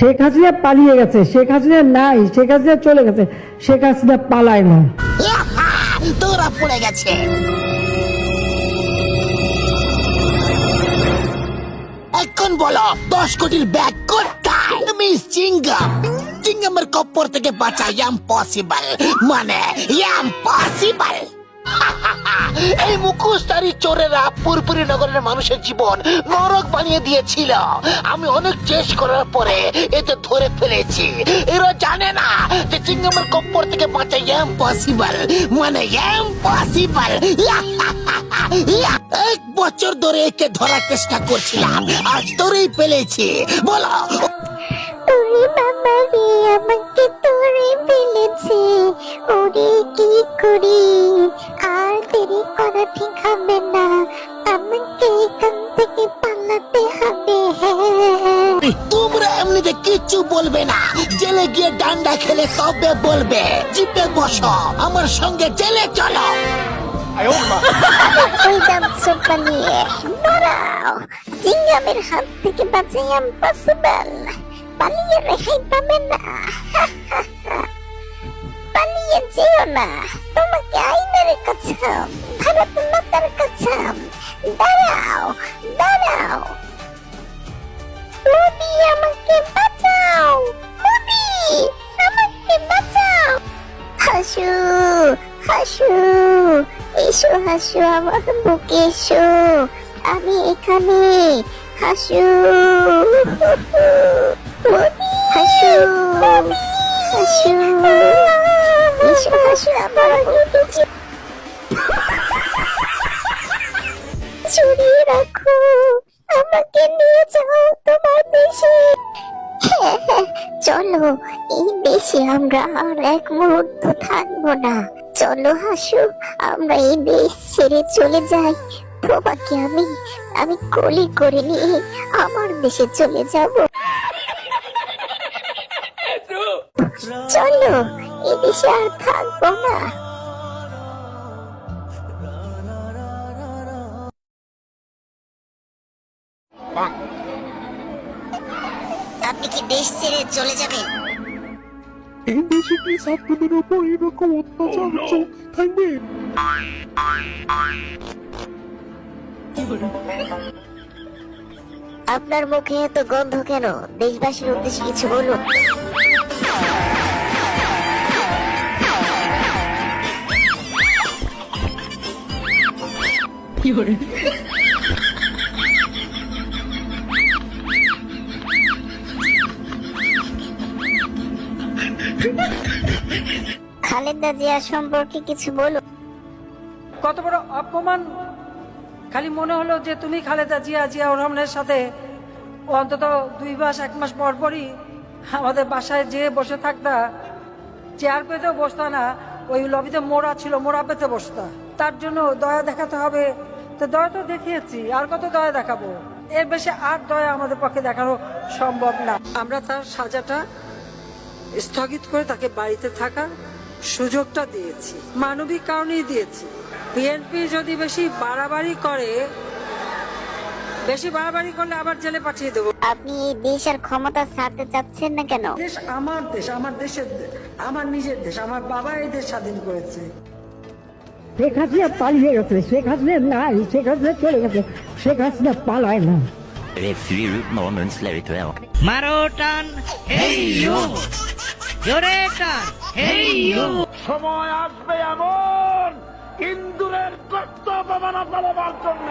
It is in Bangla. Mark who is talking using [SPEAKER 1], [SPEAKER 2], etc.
[SPEAKER 1] শেখ হাসিনা পালিয়ে গেছে, শেখ হাসিনা নাই, শেখ হাসিনা চলে গেছে, শেখ হাসিনা পালায় না।
[SPEAKER 2] তোরা পড়ে গেছে। এখন বলো 10 কোটির ব্যাগ কোথায়? মিস চিংগাম, চিংগামের কপ্পর থেকে বাঁচা ইম্পসিবল, মানে ইম্পসিবল। এই মুখোশধারী চোরেরা পুরপুরি নগরের মানুষের জীবন নরক বানিয়ে দিয়েছিল। আমি অনেক চেষ্টা করার পরে এতে ধরে ফেলেছি। এরা জানে না যে চিংগামের কপ্পর থেকে বাঁচা ইম্পসিবল, মানে ইম্পসিবল। 1 বছর ধরে একে ধরার চেষ্টা করছিলাম, আজ ধরেই ফেলেছি। বলো
[SPEAKER 3] ওরে বাবা রে, আমাকে তোরে ফেলেছে, ওরে কি করি? আর দেরি করা ঠিক হবে না, আমাকে এখান থেকে পালাতে হবে।
[SPEAKER 2] তোমরা এমনিতে কিচ্ছু বলবে না, জেলে গিয়ে ডান্ডা খেলে তবে বলবে। জিপে বসো, আমার সঙ্গে জেলে চলো।
[SPEAKER 3] ওই যাচ্ছ পালিয়ে, দাঁড়াও, জিঙ্গামের হাত থেকে বাঁচা ইম্পসিবল, পালিয়ে রেহাই পাবে না। পালিয়ে যেও না, তোমাকে আইনের কাছাম, ভারত মাতার কাছাম। দাঁড়াও দাঁড়াও, মোদি আমাকে বাঁচাও, মোদি আমাকে বাঁচাও। হাসু হাসু, এসো হাসু, আমার বুকে এসো, আমি এখানে। হাসু হাসু হাসু, এসো হাসু, আমার বুকে চুরিয়ে রাখো, আমাকে নিয়ে যাও তোমার দেশে। চলো, এই দেশে আমরা আর এক মুহূর্ত থাকবো না। চলো হাসু, আমরা এই দেশ ছেড়ে চলে যাই। তোমাকে আমি কোলে করে নিয়ে আমার দেশে চলে যাব। চলো, এই দেশে আর থাকবো না। আপনি কি দেশ ছেড়ে চলে যাবেন?
[SPEAKER 4] এই দেশে কি ছাত্রদের উপর এরকম অত্যাচার চলতে থাকবে?
[SPEAKER 3] আপনার মুখে এত গন্ধ কেন? দেশবাসীর উদ্দেশ্যে কিছু বলুন। খালেদা জিয়া সম্পর্কে কিছু বলুন।
[SPEAKER 5] কত বড় অপমান! খালি মনে হলো যে তুমি খালেদা জিয়াউর রহমানের সাথে অন্তত 2 মাস 1 মাস পর পরই আমাদের বাসায় যেয়ে বসে থাকতা, চেয়ার পেতেও বসতা না, ওই লবিতে মোড়া ছিল, মোড়া পেতে বসতা। তার জন্য দয়া দেখাতে হবে, তো দয়া তো দেখিয়েছি, আর কত দয়া দেখাবো? এর বেশি আর দয়া আমাদের পক্ষে দেখানো সম্ভব না। আমরা তার সাজাটা স্থগিত করে তাকে বাড়িতে থাকার সুযোগটা দিয়েছি, মানবিক কারণেই দিয়েছি। বিএনপি যদি বেশি বাড়াবাড়ি করলে আবার জেলে পাঠিয়ে দেবো।
[SPEAKER 3] আপনি এই দেশ আর ক্ষমতা ছাড়তে চাচ্ছেন না কেন?
[SPEAKER 5] দেশ আমার দেশ, আমার দেশের, আমার নিজের দেশ। আমার বাবা এই দেশ স্বাধীন করেছে।
[SPEAKER 1] শেখ হাসিনা পালিয়ে গেছে, শেখ হাসিনা নাই, শেখ হাসিনা চলে গেছে, শেখ হাসিনা পালায় না।
[SPEAKER 6] A few moments later.
[SPEAKER 7] মারো টান, হেই ইউ, জোরে টান, হেই ইউ।
[SPEAKER 4] সময় আসবে এমন ইন্দুরের কর্তব্য মানা পালবার জন্য